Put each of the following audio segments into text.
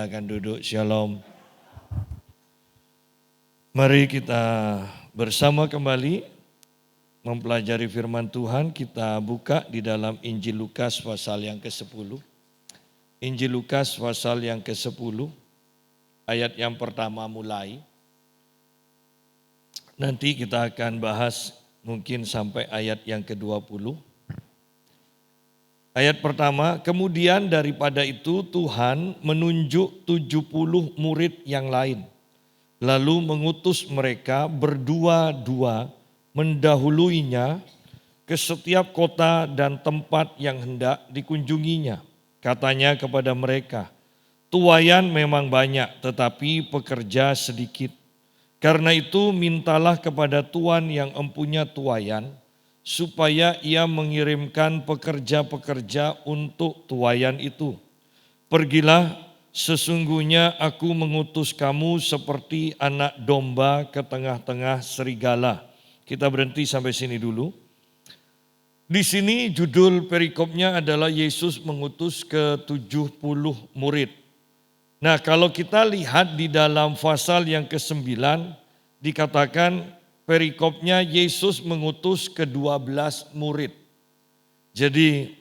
silakan duduk. Shalom. Mari kita bersama kembali mempelajari firman Tuhan. Kita buka di dalam Injil Lukas pasal yang ke-10. Injil Lukas pasal yang ke-10, ayat yang pertama mulai. Nanti kita akan bahas mungkin sampai ayat yang ke-20. Ayat pertama, kemudian daripada itu Tuhan menunjuk 70 murid yang lain. Lalu mengutus mereka berdua-dua mendahuluinya ke setiap kota dan tempat yang hendak dikunjunginya. Katanya kepada mereka, tuaian memang banyak tetapi pekerja sedikit. Karena itu mintalah kepada Tuhan yang empunya tuaian, supaya ia mengirimkan pekerja-pekerja untuk tuaian itu. Pergilah, sesungguhnya aku mengutus kamu seperti anak domba ke tengah-tengah serigala. Kita berhenti sampai sini dulu. Di sini judul perikopnya adalah Yesus mengutus ke 70 murid. Nah, kalau kita lihat di dalam pasal yang ke-9 dikatakan perikopnya Yesus mengutus ke-12 murid. Jadi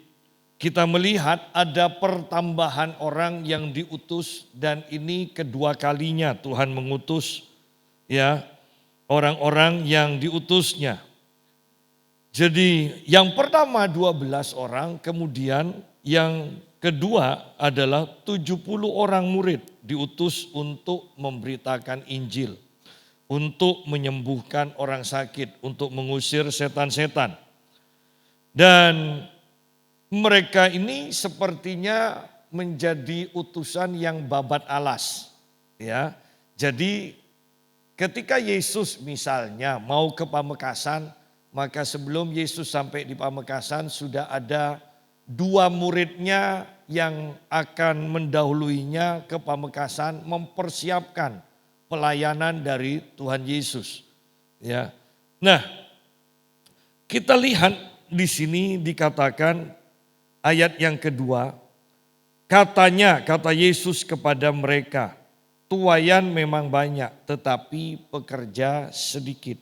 kita melihat ada pertambahan orang yang diutus dan ini kedua kalinya Tuhan mengutus ya orang-orang yang diutusnya. Jadi yang pertama 12 orang, kemudian yang kedua adalah 70 orang murid diutus untuk memberitakan Injil, untuk menyembuhkan orang sakit, untuk mengusir setan-setan. Dan mereka ini sepertinya menjadi utusan yang babat alas. Ya, jadi ketika Yesus misalnya mau ke Pamekasan, maka sebelum Yesus sampai di Pamekasan sudah ada 2 muridnya yang akan mendahuluinya ke Pamekasan mempersiapkan pelayanan dari Tuhan Yesus. Ya. Nah, kita lihat di sini dikatakan ayat yang kedua, katanya, kata Yesus kepada mereka, tuaian memang banyak tetapi pekerja sedikit.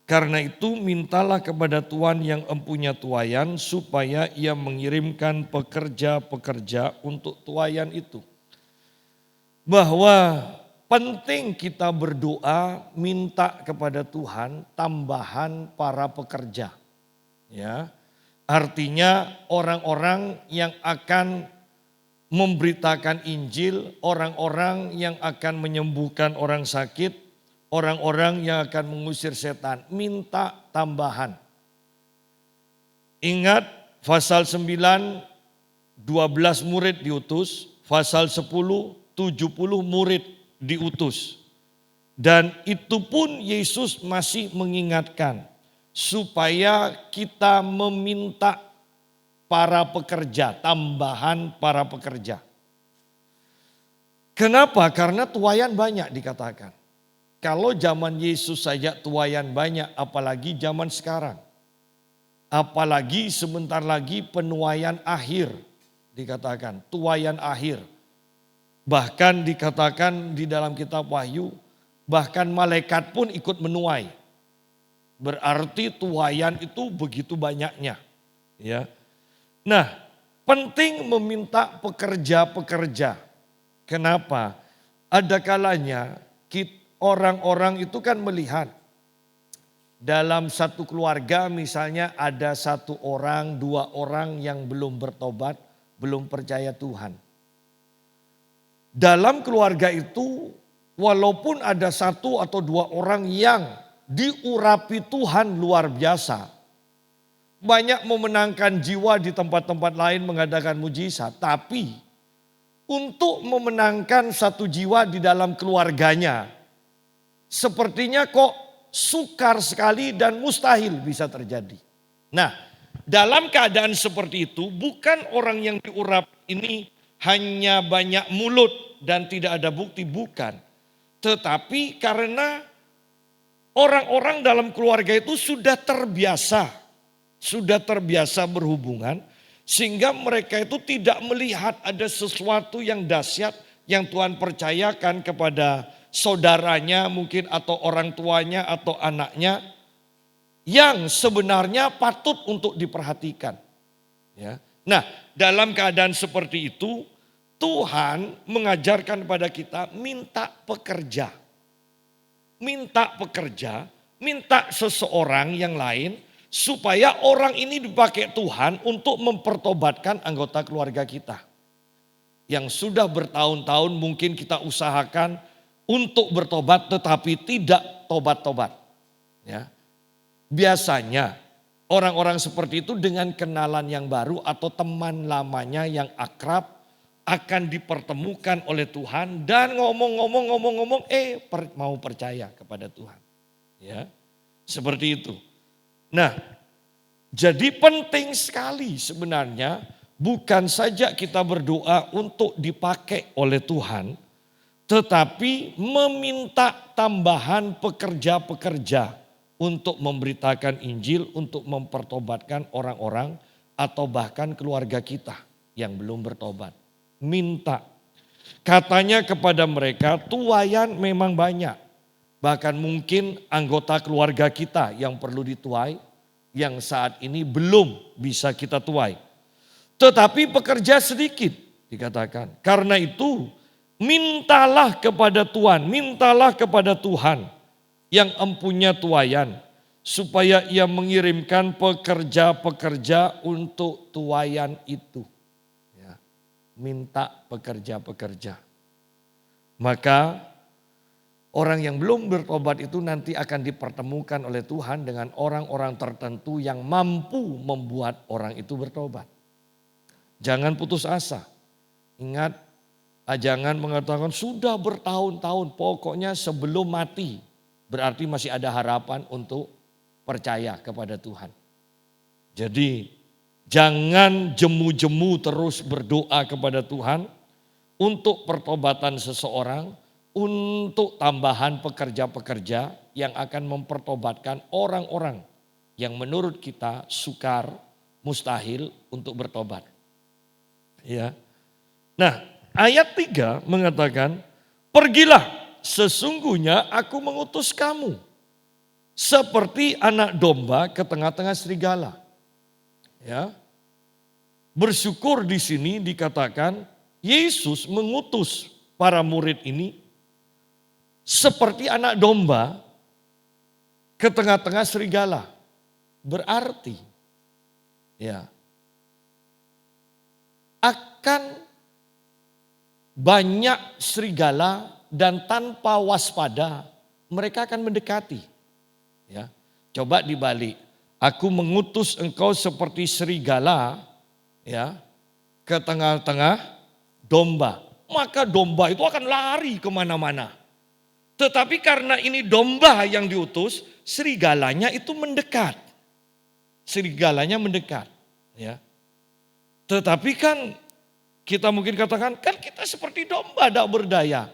Karena itu mintalah kepada Tuhan yang empunya tuaian supaya ia mengirimkan pekerja-pekerja untuk tuaian itu. Bahwa penting kita berdoa minta kepada Tuhan tambahan para pekerja. Ya. Artinya orang-orang yang akan memberitakan Injil, orang-orang yang akan menyembuhkan orang sakit, orang-orang yang akan mengusir setan, minta tambahan. Ingat pasal 9, 12 murid diutus, pasal 10, 70 murid diutus. Dan itu pun Yesus masih mengingatkan supaya kita meminta para pekerja, tambahan para pekerja. Kenapa? Karena tuaian banyak dikatakan. Kalau zaman Yesus saja tuaian banyak, apalagi zaman sekarang. Apalagi sebentar lagi penuaian akhir dikatakan, tuaian akhir. Bahkan dikatakan di dalam kitab Wahyu, bahkan malaikat pun ikut menuai. Berarti tuaian itu begitu banyaknya. Ya. Nah, penting meminta pekerja-pekerja. Kenapa? Ada kalanya orang-orang itu kan melihat dalam satu keluarga misalnya ada 1 orang, 2 orang yang belum bertobat, belum percaya Tuhan. Dalam keluarga itu walaupun ada 1 atau 2 orang yang diurapi Tuhan luar biasa, banyak memenangkan jiwa di tempat-tempat lain mengadakan mujizat, tapi untuk memenangkan 1 jiwa di dalam keluarganya, sepertinya kok sukar sekali dan mustahil bisa terjadi. Nah, dalam keadaan seperti itu bukan orang yang diurap ini hanya banyak mulut dan tidak ada bukti, bukan. Tetapi karena orang-orang dalam keluarga itu sudah terbiasa berhubungan, sehingga mereka itu tidak melihat ada sesuatu yang dahsyat yang Tuhan percayakan kepada saudaranya mungkin atau orang tuanya atau anaknya yang sebenarnya patut untuk diperhatikan. Ya. Nah, dalam keadaan seperti itu Tuhan mengajarkan kepada kita minta pekerja. Minta pekerja, minta seseorang yang lain supaya orang ini dipakai Tuhan untuk mempertobatkan anggota keluarga kita. Yang sudah bertahun-tahun mungkin kita usahakan untuk bertobat tetapi tidak tobat-tobat. Ya. Biasanya orang-orang seperti itu dengan kenalan yang baru atau teman lamanya yang akrab akan dipertemukan oleh Tuhan dan ngomong-ngomong mau percaya kepada Tuhan. Ya. Seperti itu. Nah, jadi penting sekali sebenarnya bukan saja kita berdoa untuk dipakai oleh Tuhan, tetapi meminta tambahan pekerja-pekerja untuk memberitakan Injil, untuk mempertobatkan orang-orang atau bahkan keluarga kita yang belum bertobat. Minta. Katanya kepada mereka tuayan memang banyak. Bahkan mungkin anggota keluarga kita yang perlu dituai, yang saat ini belum bisa kita tuai. Tetapi pekerja sedikit dikatakan. Karena itu mintalah kepada Tuhan, mintalah kepada Tuhan yang empunya tuayan. Supaya ia mengirimkan pekerja-pekerja untuk tuayan itu. Ya, minta pekerja-pekerja. Maka orang yang belum bertobat itu nanti akan dipertemukan oleh Tuhan dengan orang-orang tertentu yang mampu membuat orang itu bertobat. Jangan putus asa. Ingat, jangan mengatakan sudah bertahun-tahun pokoknya sebelum mati. Berarti masih ada harapan untuk percaya kepada Tuhan. Jadi jangan jemu-jemu terus berdoa kepada Tuhan untuk pertobatan seseorang, untuk tambahan pekerja-pekerja yang akan mempertobatkan orang-orang yang menurut kita sukar, mustahil untuk bertobat. Ya. Nah, ayat 3 mengatakan, "Pergilah, sesungguhnya aku mengutus kamu seperti anak domba ke tengah-tengah serigala." Ya. Bersyukur di sini dikatakan Yesus mengutus para murid ini seperti anak domba ke tengah-tengah serigala. Berarti ya akan banyak serigala dan tanpa waspada mereka akan mendekati. Ya, coba dibalik. Aku mengutus engkau seperti serigala ya ke tengah-tengah domba. Maka domba itu akan lari kemana-mana. Tetapi karena ini domba yang diutus, serigalanya itu mendekat. Serigalanya mendekat. Ya. Tetapi kan kita mungkin katakan, kan kita seperti domba tidak berdaya.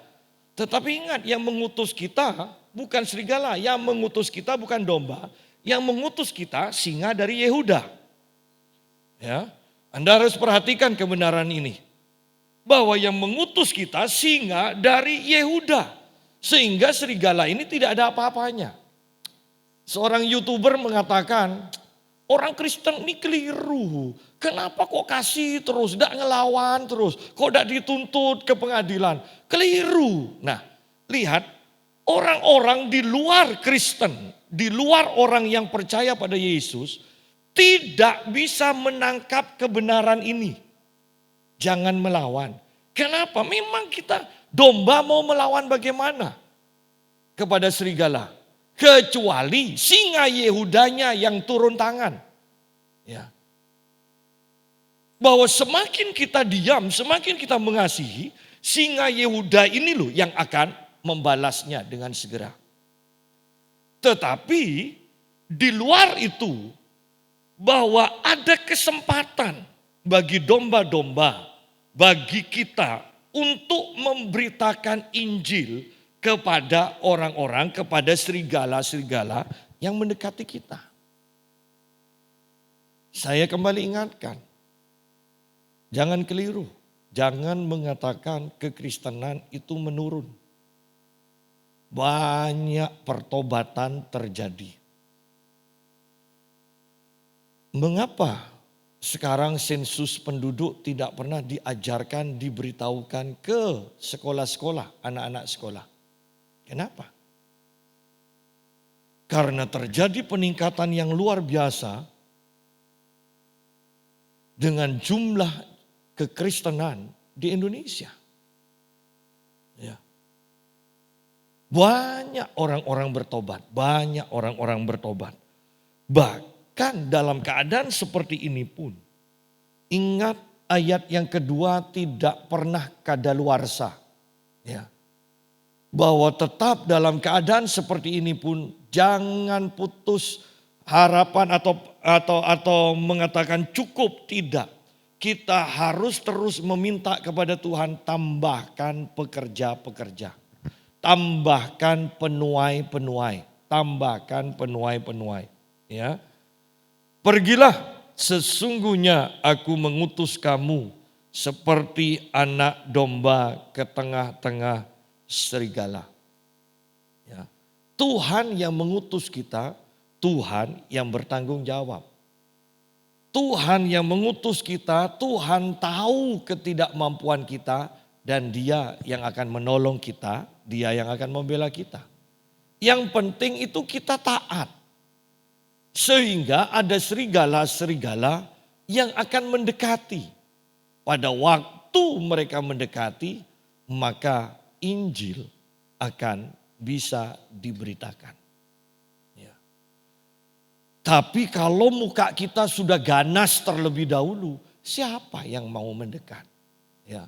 Tetapi ingat, yang mengutus kita bukan serigala, yang mengutus kita bukan domba, yang mengutus kita singa dari Yehuda. Ya, Anda harus perhatikan kebenaran ini. Bahwa yang mengutus kita singa dari Yehuda. Sehingga serigala ini tidak ada apa-apanya. Seorang YouTuber mengatakan, orang Kristen ini keliru. Kenapa kok kasih terus, tidak ngelawan terus, kok tidak dituntut ke pengadilan. Keliru. Nah, lihat orang-orang di luar Kristen, di luar orang yang percaya pada Yesus, tidak bisa menangkap kebenaran ini. Jangan melawan. Kenapa? Memang kita domba mau melawan bagaimana kepada serigala? Kecuali singa Yehudanya yang turun tangan. Ya. Bahwa semakin kita diam, semakin kita mengasihi, singa Yehuda ini loh yang akan membalasnya dengan segera. Tetapi di luar itu, bahwa ada kesempatan bagi domba-domba, bagi kita untuk memberitakan Injil kepada orang-orang, kepada serigala-serigala yang mendekati kita. Saya kembali ingatkan, jangan keliru. Jangan mengatakan kekristenan itu menurun. Banyak pertobatan terjadi. Mengapa sekarang sensus penduduk tidak pernah diajarkan, diberitahukan ke sekolah-sekolah, anak-anak sekolah? Kenapa? Karena terjadi peningkatan yang luar biasa dengan jumlah kekristenan di Indonesia. Ya. Banyak orang-orang bertobat, banyak orang-orang bertobat. Bahkan dalam keadaan seperti ini pun, ingat ayat yang kedua, tidak pernah kadaluarsa. Ya. Bahwa tetap dalam keadaan seperti ini pun jangan putus harapan atau mengatakan cukup, tidak. Kita harus terus meminta kepada Tuhan, tambahkan pekerja-pekerja. Tambahkan penuai-penuai, tambahkan penuai-penuai. Ya. Pergilah, sesungguhnya aku mengutus kamu seperti anak domba ke tengah-tengah serigala. Ya. Tuhan yang mengutus kita, Tuhan yang bertanggung jawab. Tuhan yang mengutus kita, Tuhan tahu ketidakmampuan kita dan Dia yang akan menolong kita, Dia yang akan membela kita. Yang penting itu kita taat. Sehingga ada serigala-serigala yang akan mendekati. Pada waktu mereka mendekati, maka Injil akan bisa diberitakan. Ya. Tapi kalau muka kita sudah ganas terlebih dahulu, siapa yang mau mendekat? Ya.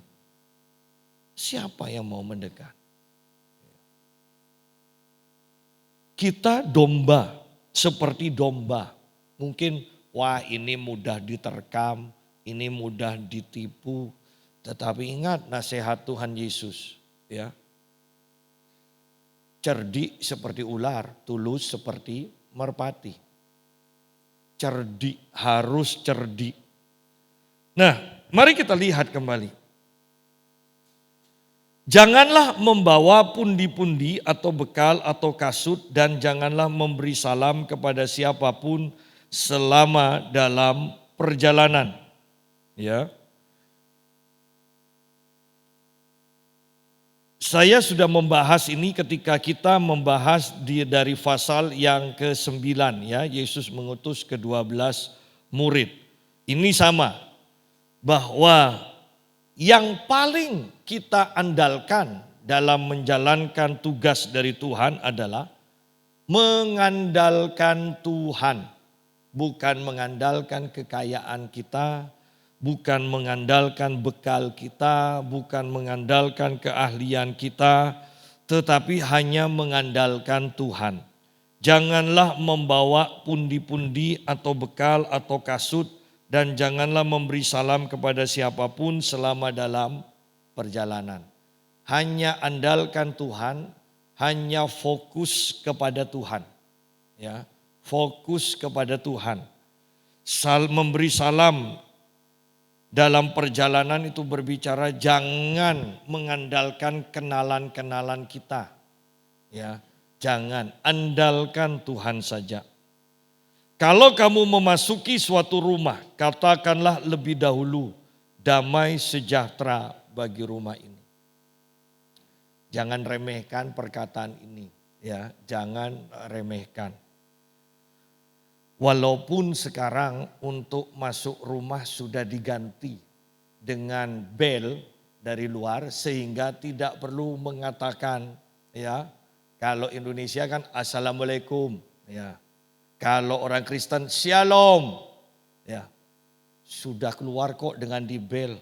Siapa yang mau mendekat? Kita domba, seperti domba. Mungkin wah ini mudah diterkam, ini mudah ditipu. Tetapi ingat nasihat Tuhan Yesus. Ya, cerdik seperti ular, tulus seperti merpati. Cerdik, harus cerdik. Nah, mari kita lihat kembali. Janganlah membawa pundi-pundi atau bekal atau kasut, dan janganlah memberi salam kepada siapapun selama dalam perjalanan. Ya. Saya sudah membahas ini ketika kita membahas dari pasal yang ke-9 ya, Yesus mengutus ke-12 murid. Ini sama, bahwa yang paling kita andalkan dalam menjalankan tugas dari Tuhan adalah mengandalkan Tuhan. Bukan mengandalkan kekayaan kita, bukan mengandalkan bekal kita, bukan mengandalkan keahlian kita, tetapi hanya mengandalkan Tuhan. Janganlah membawa pundi-pundi atau bekal atau kasut, dan janganlah memberi salam kepada siapapun selama dalam perjalanan. Hanya andalkan Tuhan, hanya fokus kepada Tuhan. Ya, fokus kepada Tuhan. Memberi salam dalam perjalanan itu berbicara jangan mengandalkan kenalan-kenalan kita. Ya, jangan, andalkan Tuhan saja. Kalau kamu memasuki suatu rumah, katakanlah lebih dahulu, damai sejahtera bagi rumah ini. Jangan remehkan perkataan ini, ya, jangan remehkan. Walaupun sekarang untuk masuk rumah sudah diganti dengan bel dari luar sehingga tidak perlu mengatakan, ya, kalau Indonesia kan assalamualaikum, ya. Kalau orang Kristen shalom, ya. Sudah keluar kok dengan di bel.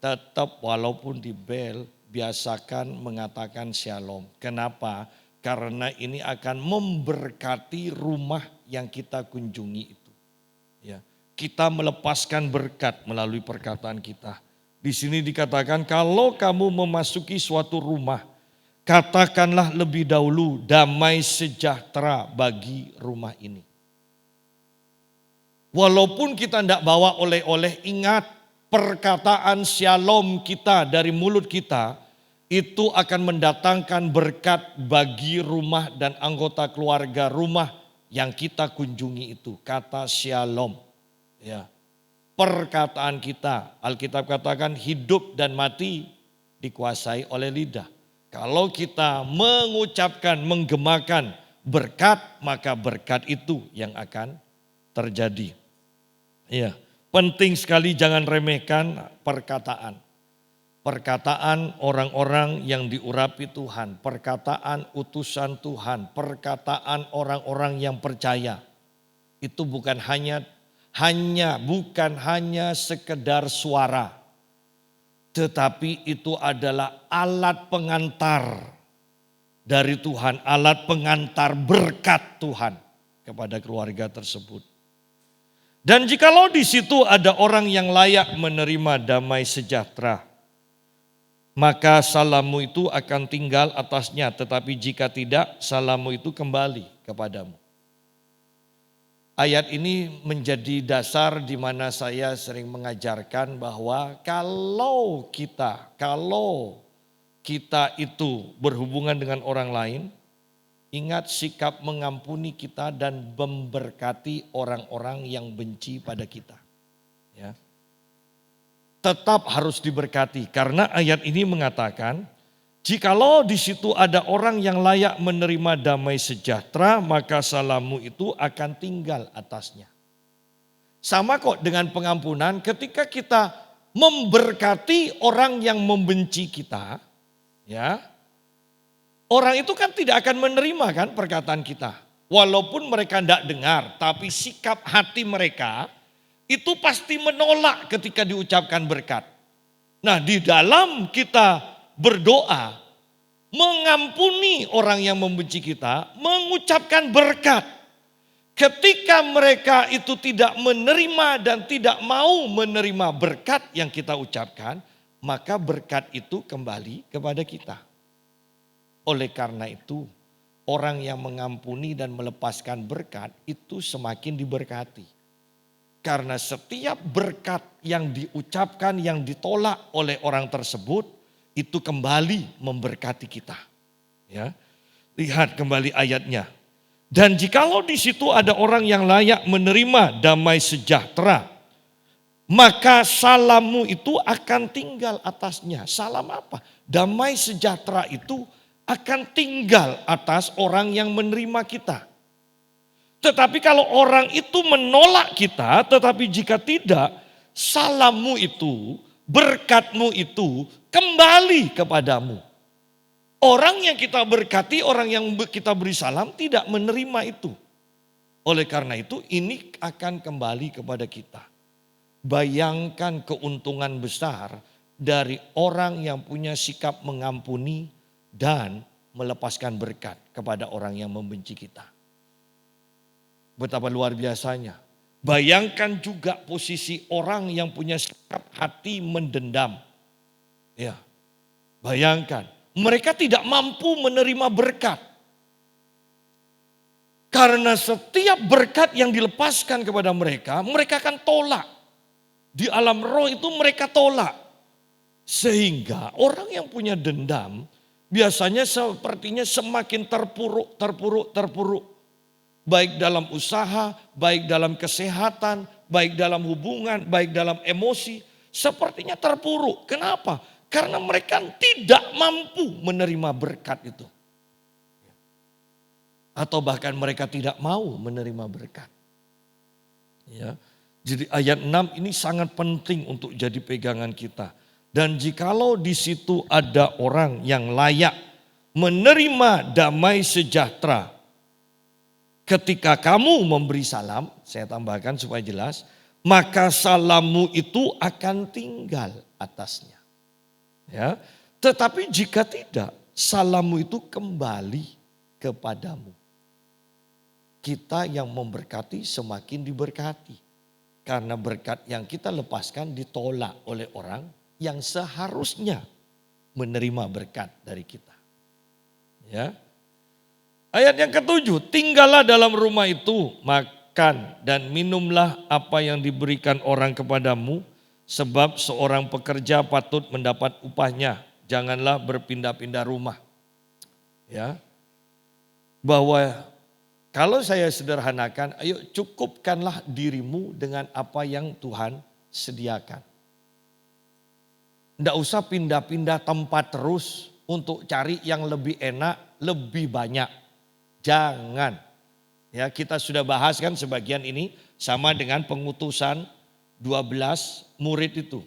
Tetap walaupun di bel biasakan mengatakan shalom. Kenapa? Karena ini akan memberkati rumah yang kita kunjungi itu. Ya, kita melepaskan berkat melalui perkataan kita. Di sini dikatakan kalau kamu memasuki suatu rumah, katakanlah lebih dahulu damai sejahtera bagi rumah ini. Walaupun kita tidak bawa oleh-oleh, ingat perkataan shalom kita dari mulut kita itu akan mendatangkan berkat bagi rumah dan anggota keluarga rumah yang kita kunjungi itu. Kata shalom. Ya. Perkataan kita, Alkitab katakan hidup dan mati dikuasai oleh lidah. Kalau kita mengucapkan, menggemakan berkat, maka berkat itu yang akan terjadi. Ya, penting sekali jangan remehkan perkataan. Perkataan orang-orang yang diurapi Tuhan, perkataan utusan Tuhan, perkataan orang-orang yang percaya. Itu bukan hanya sekedar suara, tetapi itu adalah alat pengantar dari Tuhan, alat pengantar berkat Tuhan kepada keluarga tersebut. Dan jikalau di situ ada orang yang layak menerima damai sejahtera, maka salammu itu akan tinggal atasnya, tetapi jika tidak, salammu itu kembali kepadamu. Ayat ini menjadi dasar di mana saya sering mengajarkan bahwa kalau kita itu berhubungan dengan orang lain, ingat sikap mengampuni kita dan memberkati orang-orang yang benci pada kita. Ya. Tetap harus diberkati karena ayat ini mengatakan, jikalau di situ ada orang yang layak menerima damai sejahtera, maka salammu itu akan tinggal atasnya. Sama kok dengan pengampunan, ketika kita memberkati orang yang membenci kita, ya, orang itu kan tidak akan menerima kan perkataan kita. Walaupun mereka tidak dengar, tapi sikap hati mereka itu pasti menolak ketika diucapkan berkat. Nah, di dalam kita berdoa, mengampuni orang yang membenci kita, mengucapkan berkat. Ketika mereka itu tidak menerima dan tidak mau menerima berkat yang kita ucapkan, maka berkat itu kembali kepada kita. Oleh karena itu, orang yang mengampuni dan melepaskan berkat itu semakin diberkati. Karena setiap berkat yang diucapkan, yang ditolak oleh orang tersebut, itu kembali memberkati kita. Ya, lihat kembali ayatnya. Dan jikalau di situ ada orang yang layak menerima damai sejahtera, maka salammu itu akan tinggal atasnya. Salam apa? Damai sejahtera itu akan tinggal atas orang yang menerima kita. Tetapi kalau orang itu menolak kita, tetapi jika tidak, salammu itu, berkatmu itu kembali kepadamu. Orang yang kita berkati, orang yang kita beri salam tidak menerima itu. Oleh karena itu ini akan kembali kepada kita. Bayangkan keuntungan besar dari orang yang punya sikap mengampuni dan melepaskan berkat kepada orang yang membenci kita. Betapa luar biasanya. Bayangkan juga posisi orang yang punya sikap hati mendendam. Ya, bayangkan. Mereka tidak mampu menerima berkat. Karena setiap berkat yang dilepaskan kepada mereka, mereka akan tolak. Di alam roh itu mereka tolak. Sehingga orang yang punya dendam, biasanya sepertinya semakin terpuruk. Baik dalam usaha, baik dalam kesehatan, baik dalam hubungan, baik dalam emosi. Sepertinya terpuruk. Kenapa? Karena mereka tidak mampu menerima berkat itu. Atau bahkan mereka tidak mau menerima berkat. Ya. Jadi ayat 6 ini sangat penting untuk jadi pegangan kita. Dan jikalau di situ ada orang yang layak menerima damai sejahtera, ketika kamu memberi salam, saya tambahkan supaya jelas, maka salammu itu akan tinggal atasnya. Ya, tetapi jika tidak, salammu itu kembali kepadamu. Kita yang memberkati semakin diberkati. Karena berkat yang kita lepaskan ditolak oleh orang yang seharusnya menerima berkat dari kita. Ya. Ayat yang ke-7, tinggallah dalam rumah itu, makan dan minumlah apa yang diberikan orang kepadamu, Sebab seorang pekerja patut mendapat upahnya, janganlah berpindah-pindah rumah. Ya. Bahwa kalau saya sederhanakan, ayo cukupkanlah dirimu dengan apa yang Tuhan sediakan. Tidak usah pindah-pindah tempat terus untuk cari yang lebih enak, lebih banyak. Jangan. Ya, kita sudah bahas kan sebagian ini sama dengan pengutusan 12 murid itu.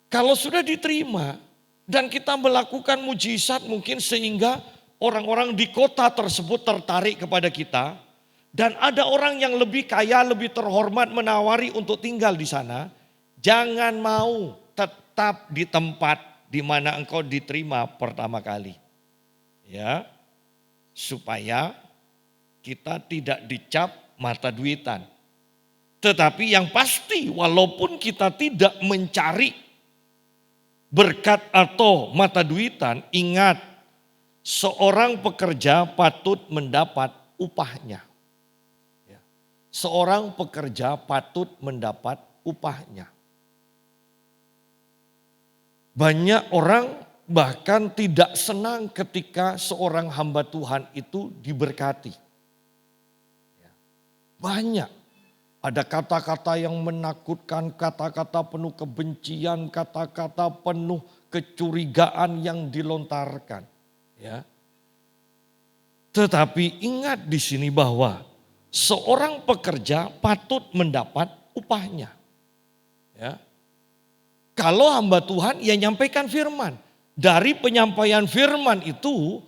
Kalau sudah diterima dan kita melakukan mujizat mungkin sehingga orang-orang di kota tersebut tertarik kepada kita. Dan ada orang yang lebih kaya, lebih terhormat menawari untuk tinggal di sana. Jangan mau, tetap di tempat di mana engkau diterima pertama kali. Ya, supaya kita tidak dicap mata duitan. Tetapi yang pasti walaupun kita tidak mencari berkat atau mata duitan, ingat seorang pekerja patut mendapat upahnya. Ya. Seorang pekerja patut mendapat upahnya. Banyak orang bahkan tidak senang ketika seorang hamba Tuhan itu diberkati. Ya. Banyak. Ada kata-kata yang menakutkan, kata-kata penuh kebencian, kata-kata penuh kecurigaan yang dilontarkan. Ya. Tetapi ingat di sini bahwa seorang pekerja patut mendapat upahnya. Ya. Kalau hamba Tuhan ia nyampaikan firman. Dari penyampaian firman itu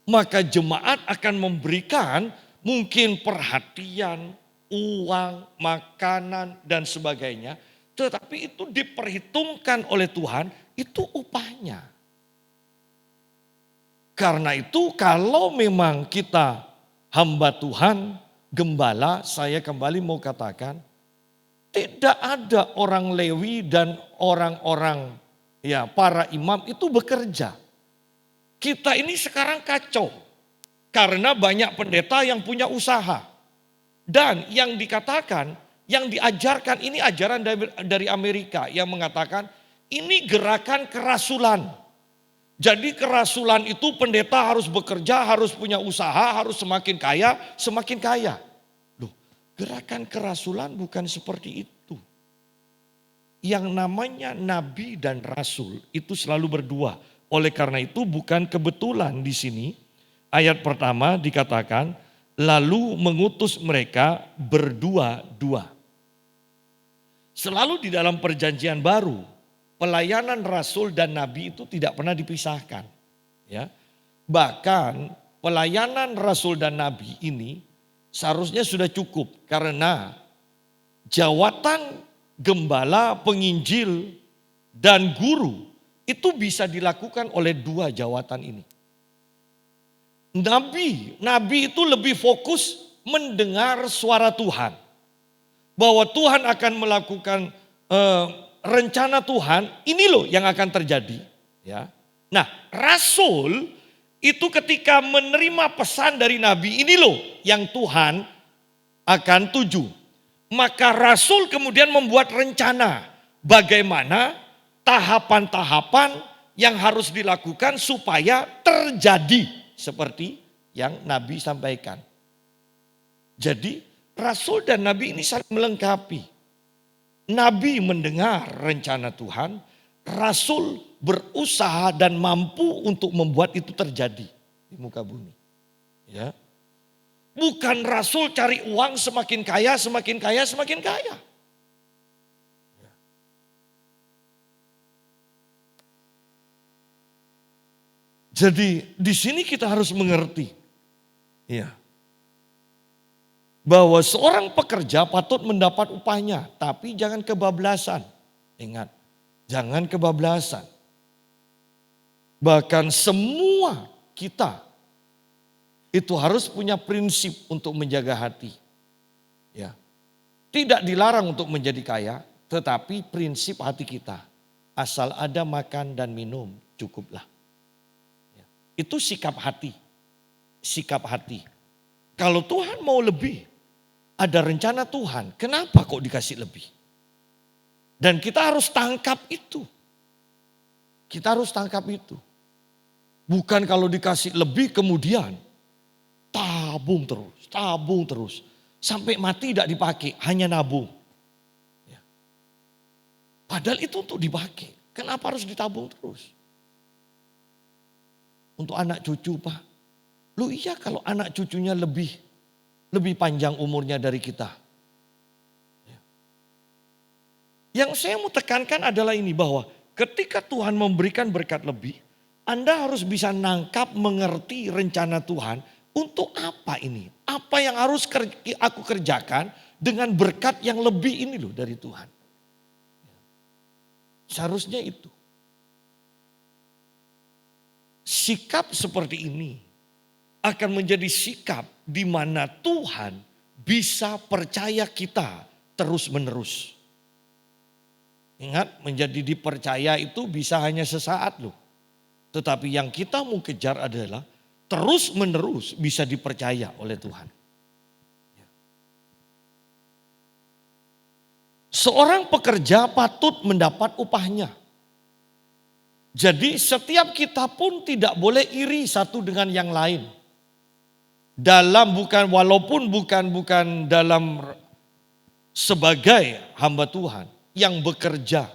maka jemaat akan memberikan mungkin perhatian, uang, makanan dan sebagainya. Tetapi itu diperhitungkan oleh Tuhan, itu upahnya. Karena itu kalau memang kita hamba Tuhan, gembala, saya kembali mau katakan, tidak ada orang Lewi dan orang-orang ya para imam itu bekerja. Kita ini sekarang kacau karena banyak pendeta yang punya usaha. Dan yang dikatakan, yang diajarkan ini ajaran dari Amerika yang mengatakan ini gerakan kerasulan. Jadi kerasulan itu pendeta harus bekerja, harus punya usaha, harus semakin kaya, semakin kaya. Loh, gerakan kerasulan bukan seperti itu. Yang namanya nabi dan rasul itu selalu berdua. Oleh karena itu bukan kebetulan di sini ayat pertama dikatakan lalu mengutus mereka berdua-dua. Selalu di dalam perjanjian baru pelayanan rasul dan nabi itu tidak pernah dipisahkan. Ya. Bahkan pelayanan rasul dan nabi ini seharusnya sudah cukup karena jawatan gembala, penginjil, dan guru itu bisa dilakukan oleh dua jawatan ini. Nabi itu lebih fokus mendengar suara Tuhan. Bahwa Tuhan akan melakukan rencana Tuhan, ini loh yang akan terjadi. Ya. Nah, rasul itu ketika menerima pesan dari nabi, ini loh yang Tuhan akan tuju. Maka rasul kemudian membuat rencana bagaimana tahapan-tahapan yang harus dilakukan supaya terjadi seperti yang nabi sampaikan. Jadi rasul dan nabi ini saling melengkapi. Nabi mendengar rencana Tuhan, rasul berusaha dan mampu untuk membuat itu terjadi di muka bumi. Ya. Bukan rasul cari uang semakin kaya, semakin kaya, semakin kaya. Jadi di sini kita harus mengerti. Ya. Bahwa seorang pekerja patut mendapat upahnya, tapi jangan kebablasan. Ingat, jangan kebablasan. Bahkan semua kita itu harus punya prinsip untuk menjaga hati. Ya. Tidak dilarang untuk menjadi kaya, tetapi prinsip hati kita. Asal ada makan dan minum, cukuplah. Ya. Itu sikap hati. Sikap hati. Kalau Tuhan mau lebih, ada rencana Tuhan, kenapa kok dikasih lebih? Dan kita harus tangkap itu. Kita harus tangkap itu. Bukan kalau dikasih lebih kemudian tabung terus. Sampai mati tidak dipakai, hanya nabung. Ya. Padahal itu untuk dipakai. Kenapa harus ditabung terus? Untuk anak cucu, Pak. Lu iya kalau anak cucunya lebih panjang umurnya dari kita. Ya. Yang saya mau tekankan adalah ini, bahwa ketika Tuhan memberikan berkat lebih, Anda harus bisa nangkap, mengerti rencana Tuhan. Untuk apa ini? Apa yang harus aku kerjakan dengan berkat yang lebih ini loh dari Tuhan. Seharusnya itu. Sikap seperti ini akan menjadi sikap di mana Tuhan bisa percaya kita terus menerus. Ingat, menjadi dipercaya itu bisa hanya sesaat loh. Tetapi yang kita mau kejar adalah terus menerus bisa dipercaya oleh Tuhan. Seorang pekerja patut mendapat upahnya. Jadi setiap kita pun tidak boleh iri satu dengan yang lain. Walaupun bukan dalam sebagai hamba Tuhan yang bekerja.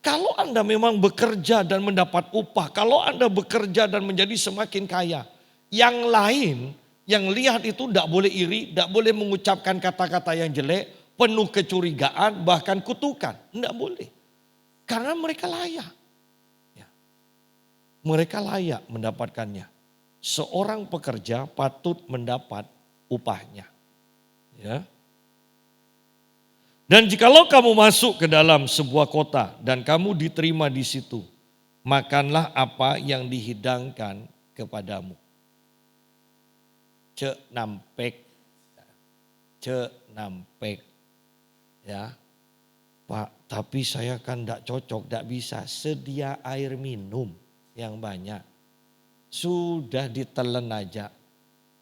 Kalau Anda memang bekerja dan mendapat upah, kalau Anda bekerja dan menjadi semakin kaya, yang lain yang lihat itu tidak boleh iri, tidak boleh mengucapkan kata-kata yang jelek, penuh kecurigaan, bahkan kutukan. Tidak boleh. Karena mereka layak. Ya. Mereka layak mendapatkannya. Seorang pekerja patut mendapat upahnya. Ya. Dan jikalau kamu masuk ke dalam sebuah kota dan kamu diterima di situ, makanlah apa yang dihidangkan kepadamu. Cek nampek. Ya. Pak, tapi saya kan tidak cocok, tidak bisa. Sedia air minum yang banyak. Sudah ditelan aja.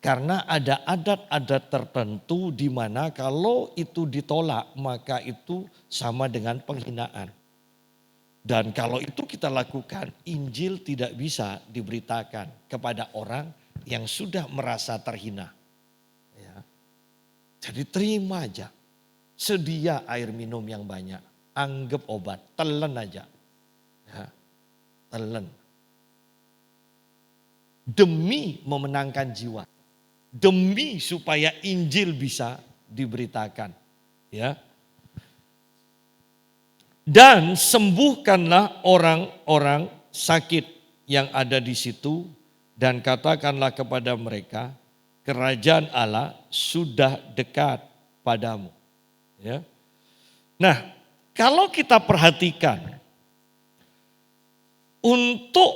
Karena ada adat-adat tertentu di mana kalau itu ditolak maka itu sama dengan penghinaan. Dan kalau itu kita lakukan, Injil tidak bisa diberitakan kepada orang yang sudah merasa terhina. Ya. Jadi terima aja, sedia air minum yang banyak, anggap obat, telan aja. Ya. Telan. Demi memenangkan jiwa. Demi supaya Injil bisa diberitakan, ya. Dan sembuhkanlah orang-orang sakit yang ada di situ dan katakanlah kepada mereka, kerajaan Allah sudah dekat padamu. Ya. Nah, kalau kita perhatikan untuk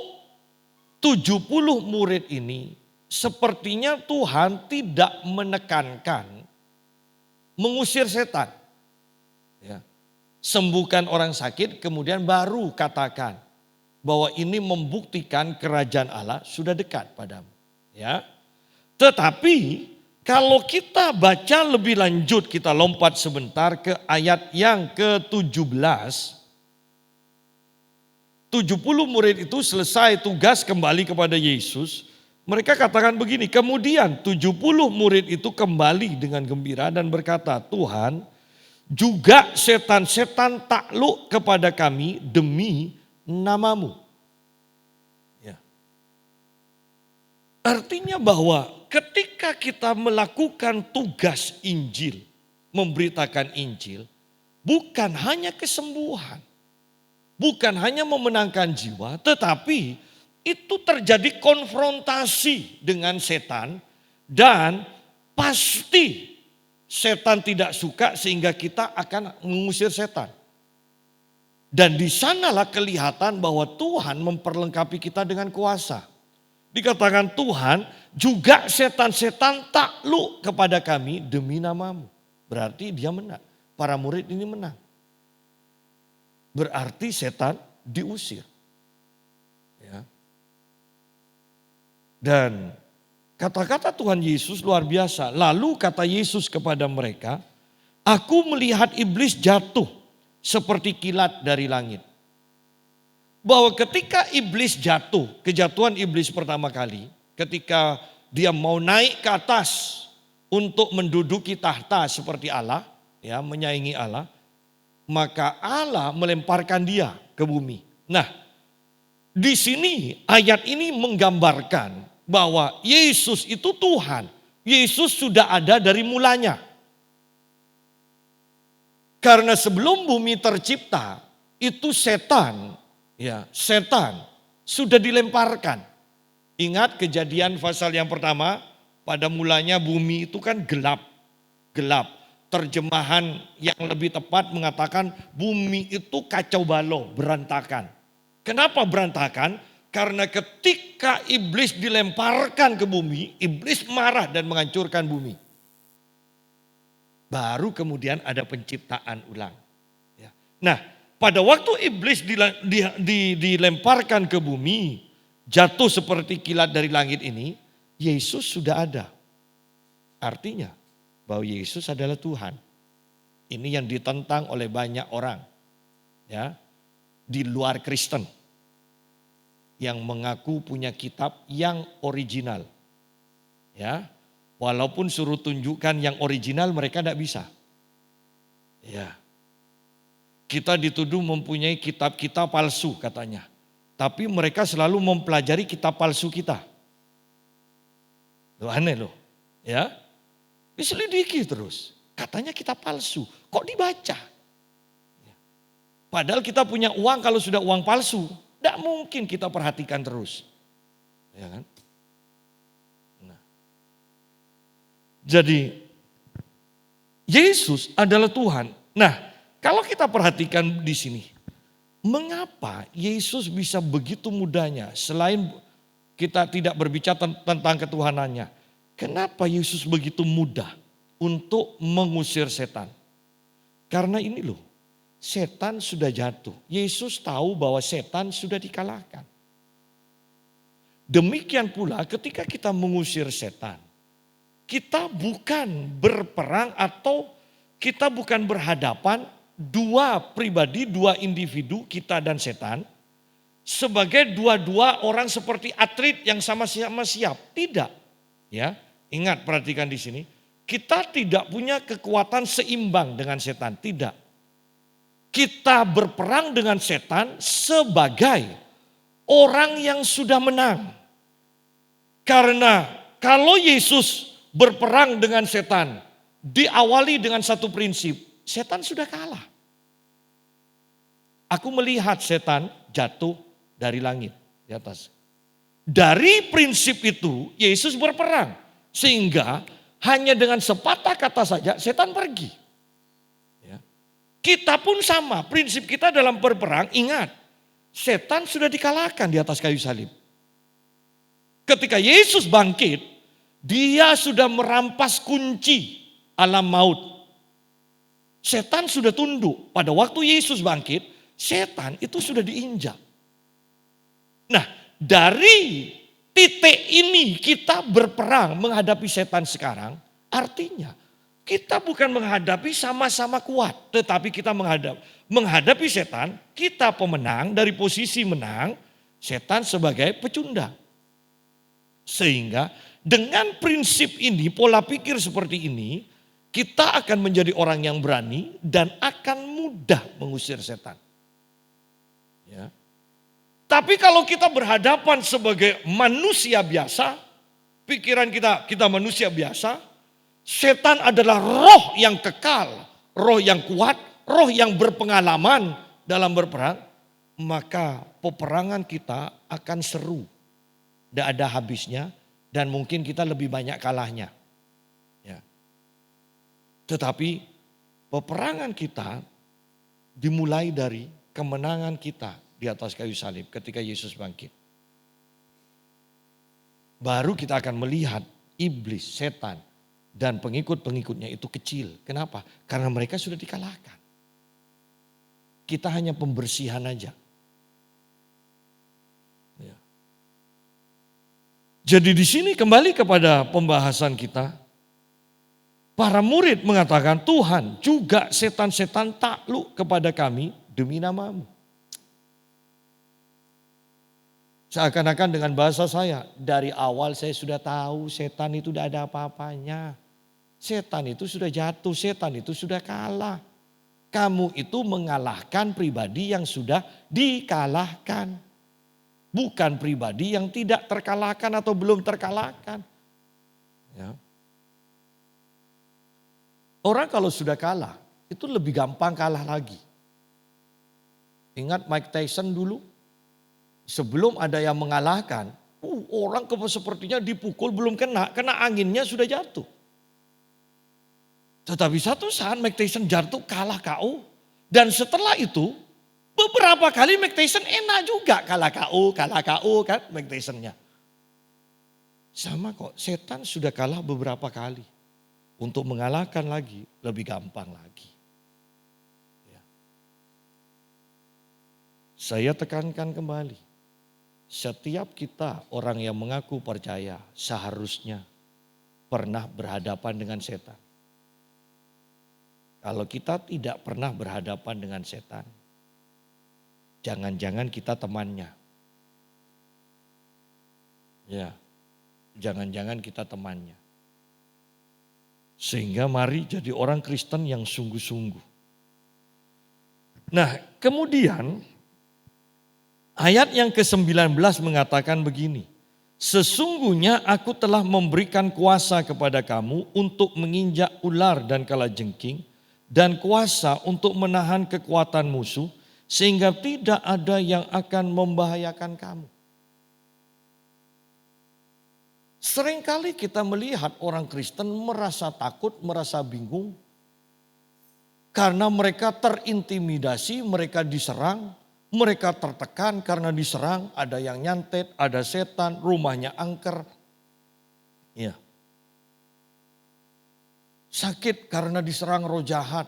70 murid ini, sepertinya Tuhan tidak menekankan mengusir setan. Ya. Sembuhkan orang sakit kemudian baru katakan bahwa ini membuktikan kerajaan Allah sudah dekat padamu. Ya. Tetapi kalau kita baca lebih lanjut, kita lompat sebentar ke ayat yang ke-17. 70 murid itu selesai tugas kembali kepada Yesus. Mereka katakan begini, kemudian 70 murid itu kembali dengan gembira dan berkata, Tuhan, juga setan-setan takluk kepada kami demi namamu. Ya. Artinya bahwa ketika kita melakukan tugas Injil, memberitakan Injil, bukan hanya kesembuhan, bukan hanya memenangkan jiwa, tetapi itu terjadi konfrontasi dengan setan dan pasti setan tidak suka sehingga kita akan mengusir setan. Dan di sanalah kelihatan bahwa Tuhan memperlengkapi kita dengan kuasa. Dikatakan Tuhan juga setan-setan takluk kepada kami demi namamu. Berarti dia menang. Para murid ini menang. Berarti setan diusir. Ya. Dan kata-kata Tuhan Yesus luar biasa. Lalu kata Yesus kepada mereka, Aku melihat iblis jatuh seperti kilat dari langit. Bahwa ketika iblis jatuh, kejatuhan iblis pertama kali, ketika dia mau naik ke atas untuk menduduki tahta seperti Allah, ya, menyaingi Allah, maka Allah melemparkan dia ke bumi. Nah, di sini ayat ini menggambarkan bahwa Yesus itu Tuhan. Yesus sudah ada dari mulanya. Karena sebelum bumi tercipta, itu setan, ya, setan sudah dilemparkan. Ingat kejadian pasal yang pertama, pada mulanya bumi itu kan gelap. Gelap. Terjemahan yang lebih tepat mengatakan bumi itu kacau balau, berantakan. Kenapa berantakan? Karena ketika iblis dilemparkan ke bumi, iblis marah dan menghancurkan bumi. Baru kemudian ada penciptaan ulang. Ya. Nah, pada waktu iblis dilemparkan ke bumi, jatuh seperti kilat dari langit ini, Yesus sudah ada. Artinya bahwa Yesus adalah Tuhan. Ini yang ditentang oleh banyak orang, ya, di luar Kristen yang mengaku punya kitab yang original, ya. Walaupun suruh tunjukkan yang original mereka tidak bisa. Ya. Kita dituduh mempunyai kitab-kitab palsu katanya. Tapi mereka selalu mempelajari kitab palsu kita. Loh, aneh loh. Ya. Diselidiki terus. Katanya kitab palsu. Kok dibaca? Padahal kita punya uang, kalau sudah uang palsu, tidak mungkin kita perhatikan terus. Ya kan? Jadi Yesus adalah Tuhan. Nah, kalau kita perhatikan di sini, mengapa Yesus bisa begitu mudahnya, selain kita tidak berbicara tentang ketuhanannya, kenapa Yesus begitu mudah untuk mengusir setan? Karena ini loh, setan sudah jatuh. Yesus tahu bahwa setan sudah dikalahkan. Demikian pula ketika kita mengusir setan, kita bukan berperang atau kita bukan berhadapan dua pribadi, dua individu, kita dan setan, sebagai dua-dua orang seperti atlet yang sama-sama siap. Tidak. Ya, ingat, perhatikan di sini. Kita tidak punya kekuatan seimbang dengan setan, tidak. Kita berperang dengan setan sebagai orang yang sudah menang. Karena kalau Yesus berperang dengan setan diawali dengan satu prinsip, setan sudah kalah. Aku melihat setan jatuh dari langit di atas. Dari prinsip itu Yesus berperang, sehingga hanya dengan sepatah kata saja setan pergi. Ya. Kita pun sama, prinsip kita dalam berperang, ingat, setan sudah dikalahkan di atas kayu salib. Ketika Yesus bangkit, dia sudah merampas kunci alam maut. Setan sudah tunduk. Pada waktu Yesus bangkit, setan itu sudah diinjak. Nah, dari titik ini kita berperang menghadapi setan sekarang. Artinya kita bukan menghadapi sama-sama kuat. Tetapi kita menghadapi setan, kita pemenang dari posisi menang, setan sebagai pecundang. Sehingga dengan prinsip ini, pola pikir seperti ini, kita akan menjadi orang yang berani dan akan mudah mengusir setan. Ya. Tapi kalau kita berhadapan sebagai manusia biasa, pikiran kita manusia biasa, setan adalah roh yang kekal, roh yang kuat, roh yang berpengalaman dalam berperang, maka peperangan kita akan seru. Tidak ada habisnya. Dan mungkin kita lebih banyak kalahnya. Ya. Tetapi peperangan kita dimulai dari kemenangan kita di atas kayu salib ketika Yesus bangkit. Baru kita akan melihat iblis, setan, dan pengikut-pengikutnya itu kecil. Kenapa? Karena mereka sudah dikalahkan. Kita hanya pembersihan aja. Jadi di sini kembali kepada pembahasan kita. Para murid mengatakan, Tuhan juga setan-setan takluk kepada kami demi nama-Mu. Seakan-akan dengan bahasa saya, dari awal saya sudah tahu setan itu tidak ada apa-apanya. Setan itu sudah jatuh, setan itu sudah kalah. Kamu itu mengalahkan pribadi yang sudah dikalahkan. Bukan pribadi yang tidak terkalahkan atau belum terkalahkan. Ya. Orang kalau sudah kalah, itu lebih gampang kalah lagi. Ingat Mike Tyson dulu, sebelum ada yang mengalahkan, orang sepertinya dipukul belum kena anginnya sudah jatuh. Tetapi satu saat Mike Tyson jatuh kalah KO. Dan setelah itu, beberapa kali Mike Tyson enak juga kalah KO kan Mike Tysonnya. Sama kok, setan sudah kalah beberapa kali. Untuk mengalahkan lagi, lebih gampang lagi. Ya. Saya tekankan kembali, setiap kita orang yang mengaku percaya seharusnya pernah berhadapan dengan setan. Kalau kita tidak pernah berhadapan dengan setan, jangan-jangan kita temannya. Ya, jangan-jangan kita temannya. Sehingga mari jadi orang Kristen yang sungguh-sungguh. Nah, kemudian ayat yang ke-19 mengatakan begini. Sesungguhnya aku telah memberikan kuasa kepada kamu untuk menginjak ular dan kalajengking dan kuasa untuk menahan kekuatan musuh sehingga tidak ada yang akan membahayakan kamu. Seringkali kita melihat orang Kristen merasa takut, merasa bingung. Karena mereka terintimidasi, mereka diserang, mereka tertekan karena diserang. Ada yang nyantet, ada setan, rumahnya angker. Ya. Sakit karena diserang roh jahat.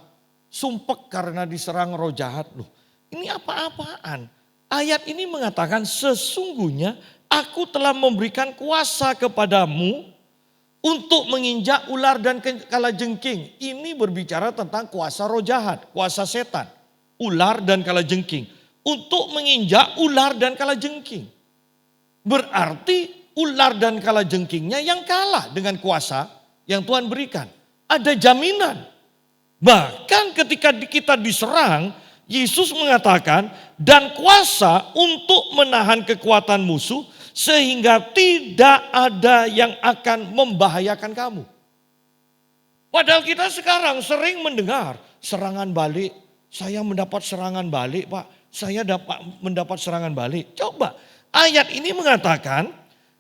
Sumpek karena diserang roh jahat. Loh, ini apa-apaan? Ayat ini mengatakan sesungguhnya aku telah memberikan kuasa kepadamu untuk menginjak ular dan kalajengking. Ini berbicara tentang kuasa roh jahat, kuasa setan. Ular dan kalajengking. Untuk menginjak ular dan kalajengking. Berarti ular dan kalajengkingnya yang kalah dengan kuasa yang Tuhan berikan. Ada jaminan. Bahkan ketika kita diserang, Yesus mengatakan dan kuasa untuk menahan kekuatan musuh sehingga tidak ada yang akan membahayakan kamu. Padahal kita sekarang sering mendengar serangan balik. Saya mendapat serangan balik Pak. Saya mendapat serangan balik. Coba ayat ini mengatakan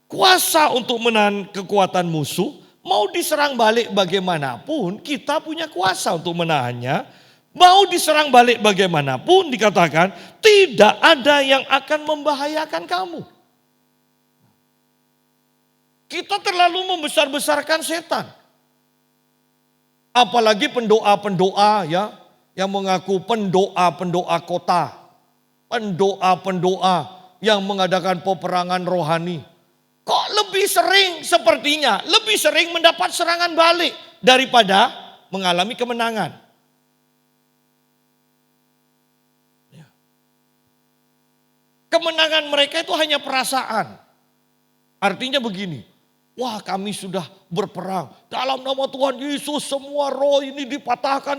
kuasa untuk menahan kekuatan musuh. Mau diserang balik bagaimanapun kita punya kuasa untuk menahannya. Mau diserang balik bagaimanapun dikatakan tidak ada yang akan membahayakan kamu. Kita terlalu membesar-besarkan setan. Apalagi pendoa-pendoa ya yang mengaku pendoa-pendoa kota. Pendoa-pendoa yang mengadakan peperangan rohani. Kok lebih sering sepertinya, lebih sering mendapat serangan balik daripada mengalami kemenangan. Kemenangan mereka itu hanya perasaan. Artinya begini, wah kami sudah berperang. Dalam nama Tuhan Yesus semua roh ini dipatahkan.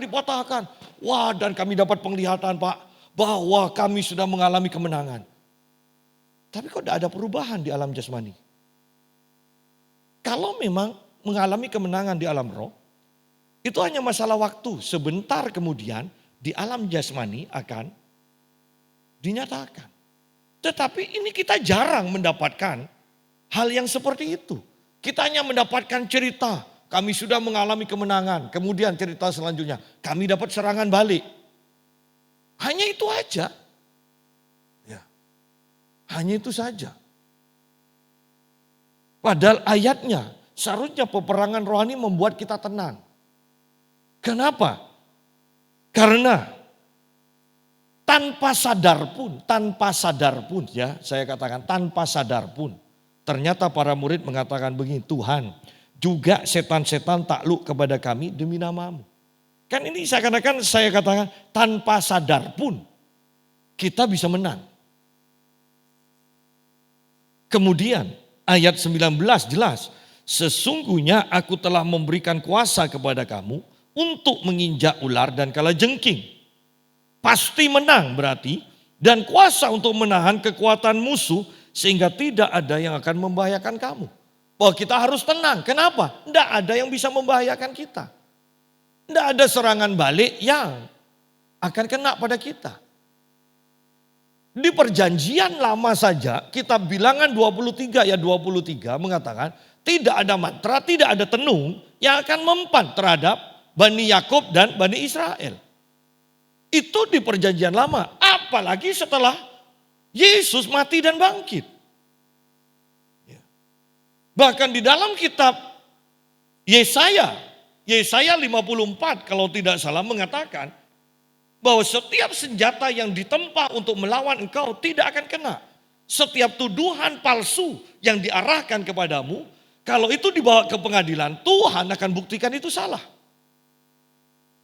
Wah dan kami dapat penglihatan Pak, bahwa kami sudah mengalami kemenangan. Tapi kok tidak ada perubahan di alam jasmani? Kalau memang mengalami kemenangan di alam roh, itu hanya masalah waktu. Sebentar kemudian di alam jasmani akan dinyatakan. Tetapi ini kita jarang mendapatkan hal yang seperti itu. Kita hanya mendapatkan cerita, kami sudah mengalami kemenangan. Kemudian cerita selanjutnya, kami dapat serangan balik. Hanya itu aja. Ya. Hanya itu saja. Padahal ayatnya, seharusnya peperangan rohani membuat kita tenang. Kenapa? Karena tanpa sadar pun ya saya katakan tanpa sadar pun. Ternyata para murid mengatakan begini, Tuhan juga setan-setan takluk kepada kami demi namamu. Kan ini seakan-akan saya katakan tanpa sadar pun kita bisa menang. Kemudian ayat 19 jelas, sesungguhnya aku telah memberikan kuasa kepada kamu untuk menginjak ular dan kalajengking. Pasti menang berarti, dan kuasa untuk menahan kekuatan musuh sehingga tidak ada yang akan membahayakan kamu. Bahwa kita harus tenang, kenapa? Tidak ada yang bisa membahayakan kita. Tidak ada serangan balik yang akan kena pada kita. Di perjanjian lama saja, kitab Bilangan 23 ayat 23 mengatakan tidak ada mantra, tidak ada tenung yang akan mempan terhadap Bani Yakub dan Bani Israel. Itu di perjanjian lama, apalagi setelah Yesus mati dan bangkit. Bahkan di dalam kitab Yesaya 54 kalau tidak salah mengatakan bahwa setiap senjata yang ditempa untuk melawan engkau tidak akan kena. Setiap tuduhan palsu yang diarahkan kepadamu, kalau itu dibawa ke pengadilan, Tuhan akan buktikan itu salah.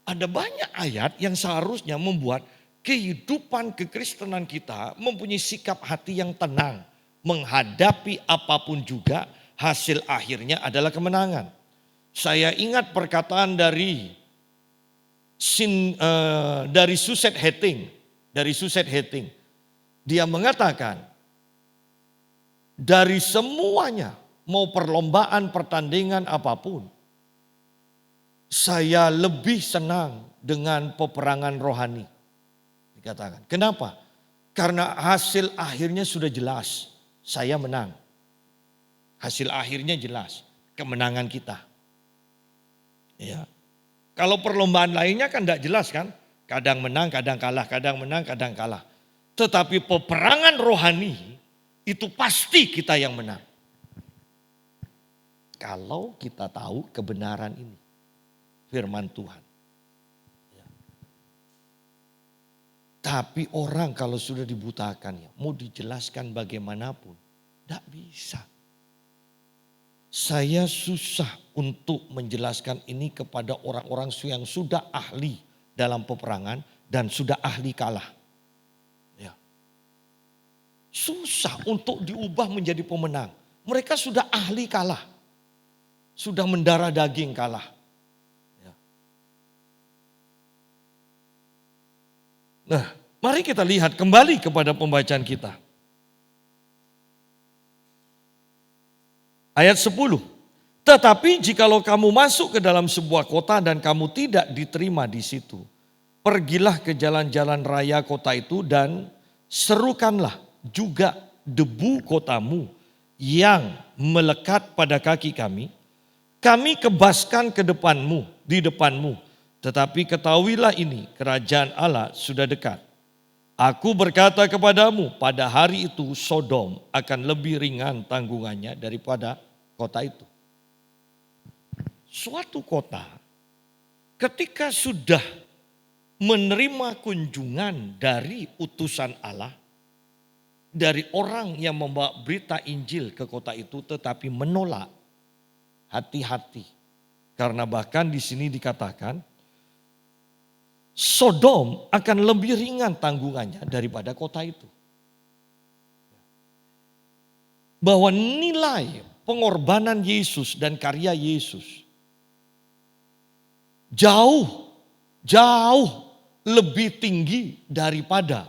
Ada banyak ayat yang seharusnya membuat kehidupan kekristenan kita mempunyai sikap hati yang tenang. Menghadapi apapun juga, hasil akhirnya adalah kemenangan. Saya ingat perkataan dari Suset Hating. Dia mengatakan, dari semuanya, mau perlombaan, pertandingan apapun, saya lebih senang dengan peperangan rohani. Dikatakan, kenapa? Karena hasil akhirnya sudah jelas, saya menang. Hasil akhirnya jelas, kemenangan kita. Ya. Kalau perlombaan lainnya kan tidak jelas kan. Kadang menang, kadang kalah, kadang menang, kadang kalah. Tetapi peperangan rohani itu pasti kita yang menang. Kalau kita tahu kebenaran ini. Firman Tuhan. Ya. Tapi orang kalau sudah dibutakan ya, mau dijelaskan bagaimanapun, tidak bisa. Saya susah untuk menjelaskan ini kepada orang-orang yang sudah ahli dalam peperangan dan sudah ahli kalah. Ya. Susah untuk diubah menjadi pemenang. Mereka sudah ahli kalah. Sudah mendarah daging kalah. Ya. Nah, mari kita lihat kembali kepada pembacaan kita. Ayat 10. Tetapi jikalau kamu masuk ke dalam sebuah kota dan kamu tidak diterima di situ, pergilah ke jalan-jalan raya kota itu dan serukanlah juga debu kotamu yang melekat pada kaki kami. Kami kebaskan ke depanmu, di depanmu. Tetapi ketahuilah ini, kerajaan Allah sudah dekat. Aku berkata kepadamu, pada hari itu Sodom akan lebih ringan tanggungannya daripada kota itu. Suatu kota ketika sudah menerima kunjungan dari utusan Allah, dari orang yang membawa berita Injil ke kota itu tetapi menolak, hati-hati. Karena bahkan di sini dikatakan Sodom akan lebih ringan tanggungannya daripada kota itu. Bahwa nilai pengorbanan Yesus dan karya Yesus jauh lebih tinggi daripada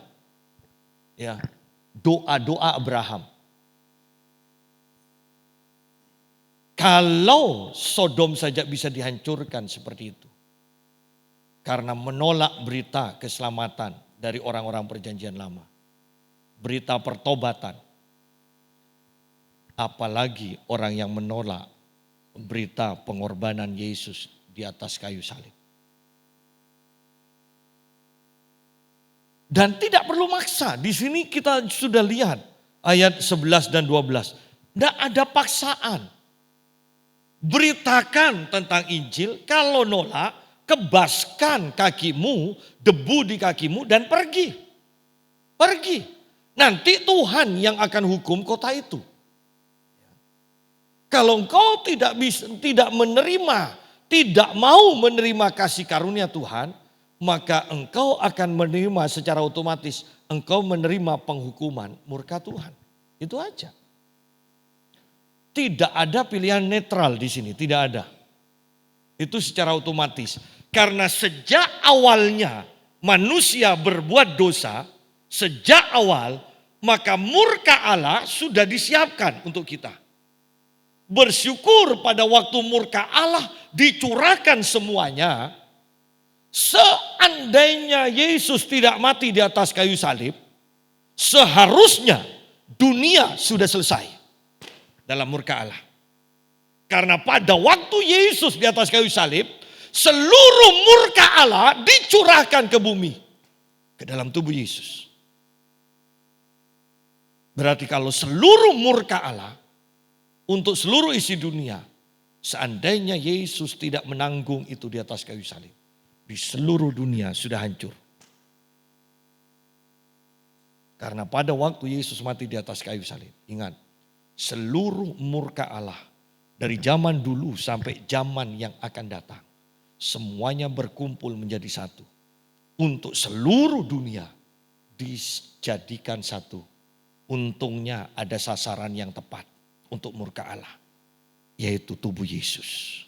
ya doa-doa Abraham. Kalau Sodom saja bisa dihancurkan seperti itu. Karena menolak berita keselamatan dari orang-orang perjanjian lama. Berita pertobatan. Apalagi orang yang menolak berita pengorbanan Yesus di atas kayu salib. Dan tidak perlu maksa. Di sini kita sudah lihat ayat 11 dan 12. Tidak ada paksaan. Beritakan tentang Injil, kalau nolak, kebaskan kakimu, debu di kakimu dan pergi. Pergi. Nanti Tuhan yang akan hukum kota itu. Kalau engkau tidak menerima, tidak mau menerima kasih karunia Tuhan, maka engkau akan menerima secara otomatis, engkau menerima penghukuman murka Tuhan. Itu aja. Tidak ada pilihan netral di sini, tidak ada. Itu secara otomatis. Karena sejak awalnya manusia berbuat dosa, sejak awal, maka murka Allah sudah disiapkan untuk kita. Bersyukur pada waktu murka Allah dicurahkan semuanya. Seandainya Yesus tidak mati di atas kayu salib, seharusnya dunia sudah selesai dalam murka Allah. Karena pada waktu Yesus di atas kayu salib, seluruh murka Allah dicurahkan ke bumi, ke dalam tubuh Yesus. Berarti kalau seluruh murka Allah untuk seluruh isi dunia, seandainya Yesus tidak menanggung itu di atas kayu salib, di seluruh dunia sudah hancur. Karena pada waktu Yesus mati di atas kayu salib, ingat, seluruh murka Allah dari zaman dulu sampai zaman yang akan datang, semuanya berkumpul menjadi satu. Untuk seluruh dunia dijadikan satu. Untungnya ada sasaran yang tepat untuk murka Allah, yaitu tubuh Yesus.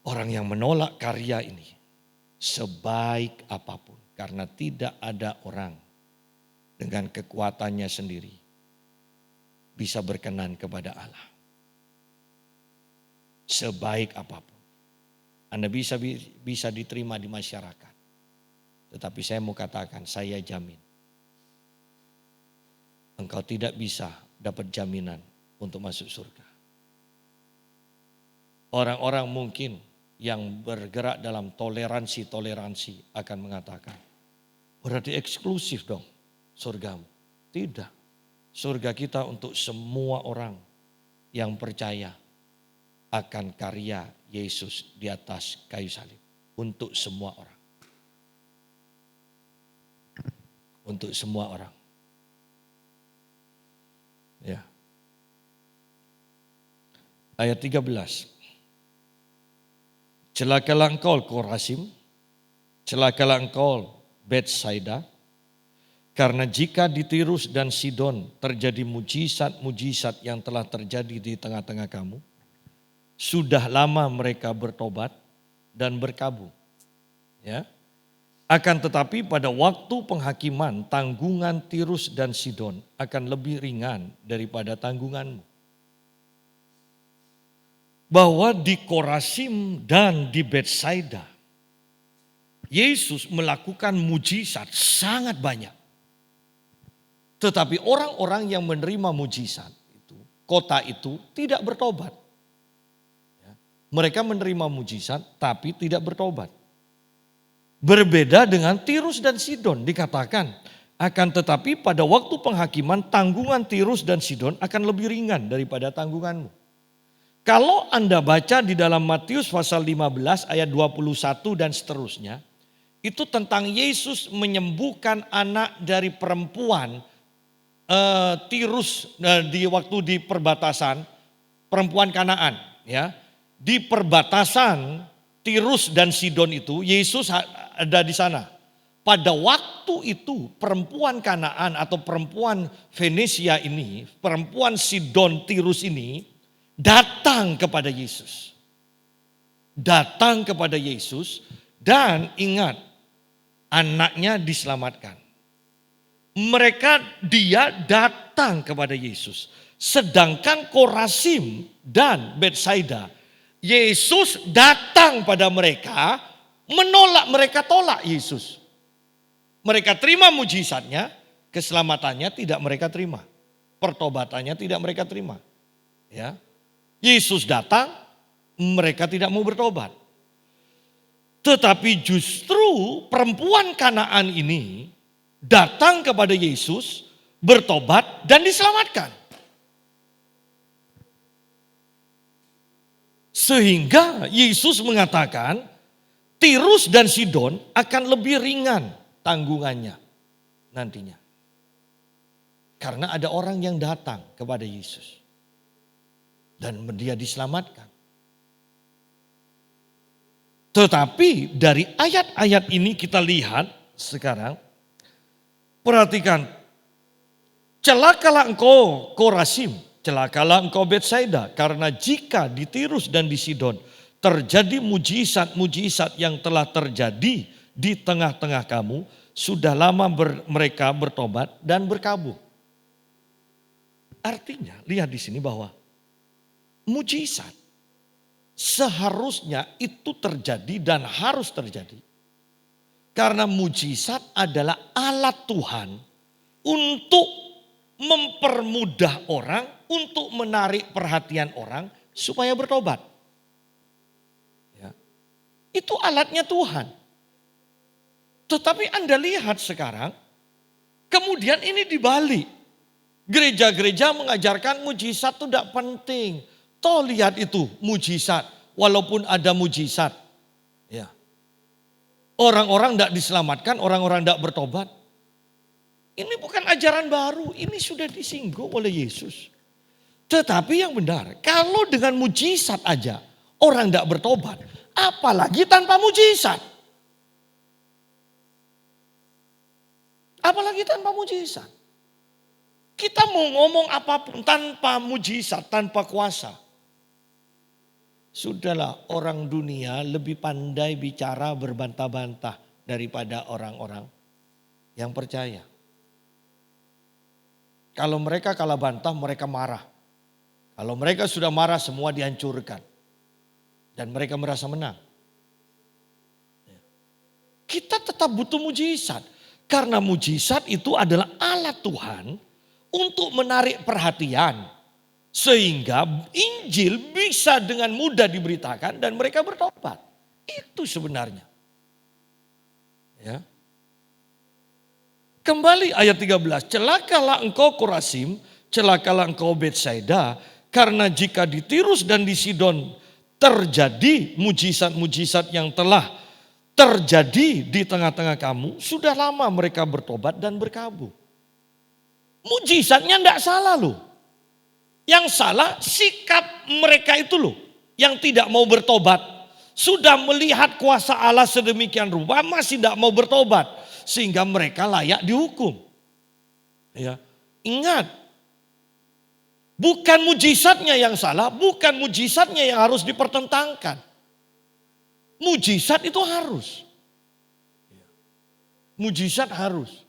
Orang yang menolak karya ini, sebaik apapun, karena tidak ada orang dengan kekuatannya sendiri bisa berkenan kepada Allah. Sebaik apapun. Anda bisa diterima di masyarakat. Tetapi saya mau katakan, saya jamin. Engkau tidak bisa dapat jaminan untuk masuk surga. Orang-orang mungkin yang bergerak dalam toleransi akan mengatakan, berarti eksklusif dong surgamu. Tidak. Surga kita untuk semua orang yang percaya akan karya Yesus di atas kayu salib. Untuk semua orang. Untuk semua orang. Ya. Ayat 13. Celakalah engkau Korazim, celakalah engkau Betsaida, karena jika di Tirus dan Sidon terjadi mujizat-mujizat yang telah terjadi di tengah-tengah kamu, sudah lama mereka bertobat dan berkabung. Ya. Akan tetapi pada waktu penghakiman, tanggungan Tirus dan Sidon akan lebih ringan daripada tanggunganmu. Bahwa di Korazim dan di Betsaida, Yesus melakukan mujizat sangat banyak. Tetapi orang-orang yang menerima mujizat itu, kota itu tidak bertobat. Mereka menerima mujizat tapi tidak bertobat. Berbeda dengan Tirus dan Sidon, dikatakan akan tetapi pada waktu penghakiman tanggungan Tirus dan Sidon akan lebih ringan daripada tanggunganmu. Kalau Anda baca di dalam Matius pasal 15 ayat 21 dan seterusnya, itu tentang Yesus menyembuhkan anak dari perempuan Tirus di waktu di perbatasan perempuan Kanaan, ya. Di perbatasan Tirus dan Sidon itu Yesus ada di sana. Pada waktu itu perempuan Kanaan atau perempuan Venesia ini, perempuan Sidon Tirus ini datang kepada Yesus. Datang kepada Yesus dan ingat, anaknya diselamatkan. Dia datang kepada Yesus. Sedangkan Korazim dan Betsaida, Yesus datang pada mereka, menolak, mereka tolak Yesus. Mereka terima mujizatnya, keselamatannya tidak mereka terima. Pertobatannya tidak mereka terima. Ya. Yesus datang, mereka tidak mau bertobat. Tetapi justru perempuan Kanaan ini datang kepada Yesus, bertobat dan diselamatkan. Sehingga Yesus mengatakan Tirus dan Sidon akan lebih ringan tanggungannya nantinya. Karena ada orang yang datang kepada Yesus. Dan dia diselamatkan. Tetapi dari ayat-ayat ini kita lihat sekarang. Perhatikan. Celakalah engkau Korasim. Celakalah engkau Betsaida. Karena jika di Tirus dan di Sidon terjadi mujizat-mujizat yang telah terjadi di tengah-tengah kamu. Sudah lama mereka bertobat dan berkabung. Artinya lihat di sini bahwa mujizat seharusnya itu terjadi dan harus terjadi. Karena mujizat adalah alat Tuhan untuk mempermudah orang, untuk menarik perhatian orang supaya bertobat. Ya. Itu alatnya Tuhan. Tetapi Anda lihat sekarang, kemudian ini dibalik. Gereja-gereja mengajarkan mujizat itu tidak penting. Toh lihat itu mujizat, walaupun ada mujizat. Ya. Orang-orang tidak diselamatkan, orang-orang tidak bertobat. Ini bukan ajaran baru, ini sudah disinggung oleh Yesus. Tetapi yang benar, kalau dengan mujizat aja orang tidak bertobat, apalagi tanpa mujizat. Apalagi tanpa mujizat. Kita mau ngomong apapun tanpa mujizat, tanpa kuasa. Sudahlah, orang dunia lebih pandai bicara berbantah-bantah daripada orang-orang yang percaya. Kalau mereka kalah bantah, mereka marah. Kalau mereka sudah marah, semua dihancurkan. Dan mereka merasa menang. Kita tetap butuh mujizat. Karena mujizat itu adalah alat Tuhan untuk menarik perhatian. Sehingga Injil bisa dengan mudah diberitakan dan mereka bertobat. Itu sebenarnya. Ya. Kembali ayat 13. Celakalah engkau Korasim, celakalah engkau Betsaida. Karena jika di Tirus dan di Sidon terjadi mujizat-mujizat yang telah terjadi di tengah-tengah kamu. Sudah lama mereka bertobat dan berkabung. Mujizatnya tidak salah loh. Yang salah sikap mereka itu loh. Yang tidak mau bertobat. Sudah melihat kuasa Allah sedemikian rupa masih tidak mau bertobat. Sehingga mereka layak dihukum. Ya. Ingat. Bukan mujizatnya yang salah. Bukan mujizatnya yang harus dipertentangkan. Mujizat itu harus. Mujizat harus.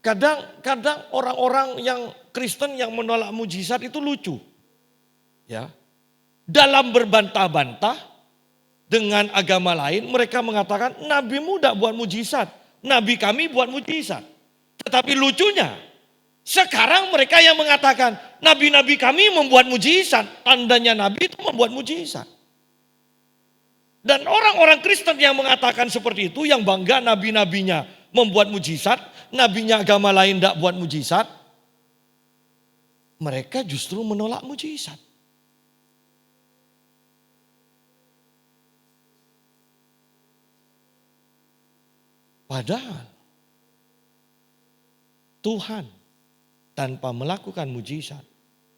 Kadang orang-orang yang Kristen yang menolak mujizat itu lucu. Ya. Dalam berbantah-bantah dengan agama lain mereka mengatakan nabimu tidak buat mujizat. Nabi kami buat mujizat. Tetapi lucunya sekarang mereka yang mengatakan nabi-nabi kami membuat mujizat. Tandanya nabi itu membuat mujizat. Dan orang-orang Kristen yang mengatakan seperti itu yang bangga nabi-nabinya membuat mujizat. Nabinya agama lain tidak buat mujizat. Mereka justru menolak mujizat. Padahal Tuhan tanpa melakukan mujizat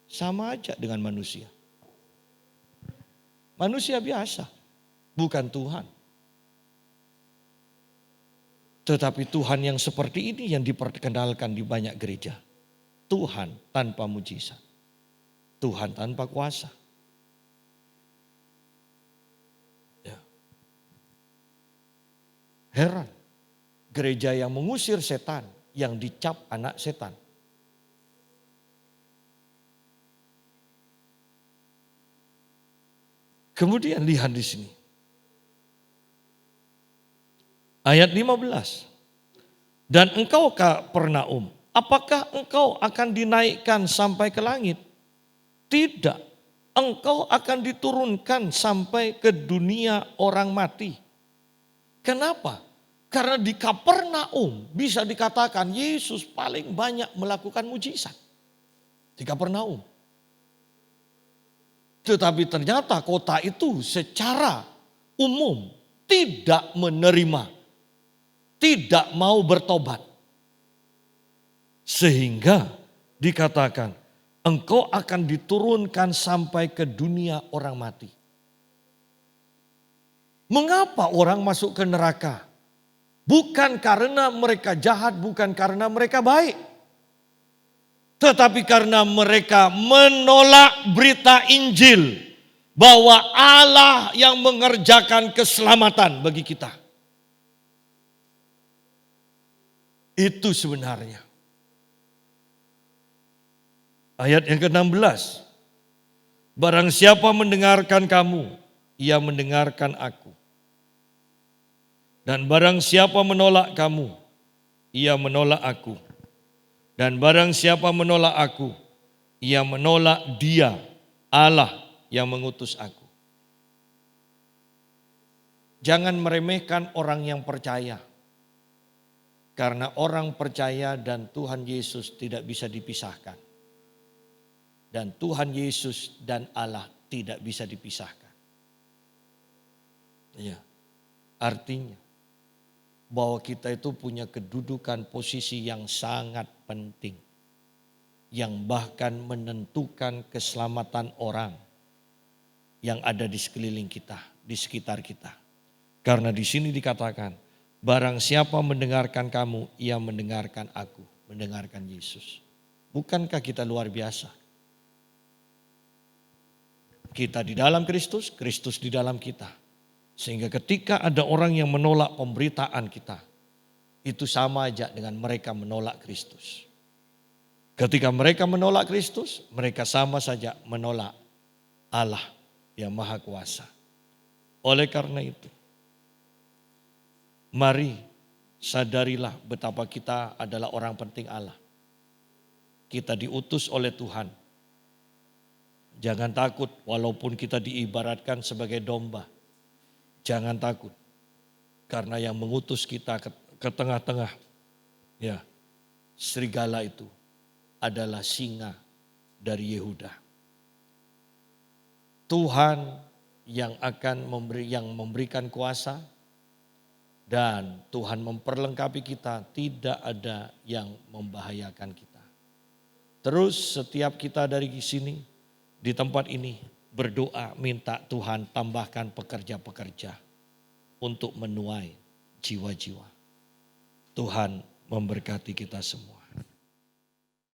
sama aja dengan manusia. Manusia biasa, bukan Tuhan. Tetapi Tuhan yang seperti ini yang diperkenalkan di banyak gereja. Tuhan tanpa mujizat. Tuhan tanpa kuasa. Ya. Heran. Gereja yang mengusir setan, yang dicap anak setan. Kemudian lihat di sini. Ayat 15. Dan engkau Kapernaum, apakah engkau akan dinaikkan sampai ke langit? Tidak. Engkau akan diturunkan sampai ke dunia orang mati. Kenapa? Karena di Kapernaum bisa dikatakan Yesus paling banyak melakukan mujizat. Di Kapernaum. Tetapi ternyata kota itu secara umum tidak menerima. Tidak mau bertobat. Sehingga dikatakan engkau akan diturunkan sampai ke dunia orang mati. Mengapa orang masuk ke neraka? Bukan karena mereka jahat, bukan karena mereka baik. Tetapi karena mereka menolak berita Injil bahwa Allah yang mengerjakan keselamatan bagi kita. Itu sebenarnya. Ayat yang ke-16. Barang siapa mendengarkan kamu, ia mendengarkan aku. Dan barang siapa menolak kamu, ia menolak aku. Dan barang siapa menolak aku, ia menolak Dia, Allah yang mengutus aku. Jangan meremehkan orang yang percaya. Karena orang percaya dan Tuhan Yesus tidak bisa dipisahkan. Dan Tuhan Yesus dan Allah tidak bisa dipisahkan. Ya, artinya bahwa kita itu punya kedudukan posisi yang sangat penting. Yang bahkan menentukan keselamatan orang yang ada di sekeliling kita, di sekitar kita. Karena di sini dikatakan, barang siapa mendengarkan kamu, ia mendengarkan aku, mendengarkan Yesus. Bukankah kita luar biasa? Kita di dalam Kristus, Kristus di dalam kita. Sehingga ketika ada orang yang menolak pemberitaan kita, itu sama aja dengan mereka menolak Kristus. Ketika mereka menolak Kristus, mereka sama saja menolak Allah yang Maha Kuasa. Oleh karena itu, mari sadarilah betapa kita adalah orang penting Allah. Kita diutus oleh Tuhan. Jangan takut walaupun kita diibaratkan sebagai domba. Jangan takut, karena yang mengutus kita ke tengah-tengah ya serigala itu adalah singa dari Yehuda. Tuhan yang akan memberikan kuasa dan Tuhan memperlengkapi kita, tidak ada yang membahayakan kita. Terus setiap kita dari sini di tempat ini berdoa minta Tuhan tambahkan pekerja-pekerja untuk menuai jiwa-jiwa. Tuhan memberkati kita semua.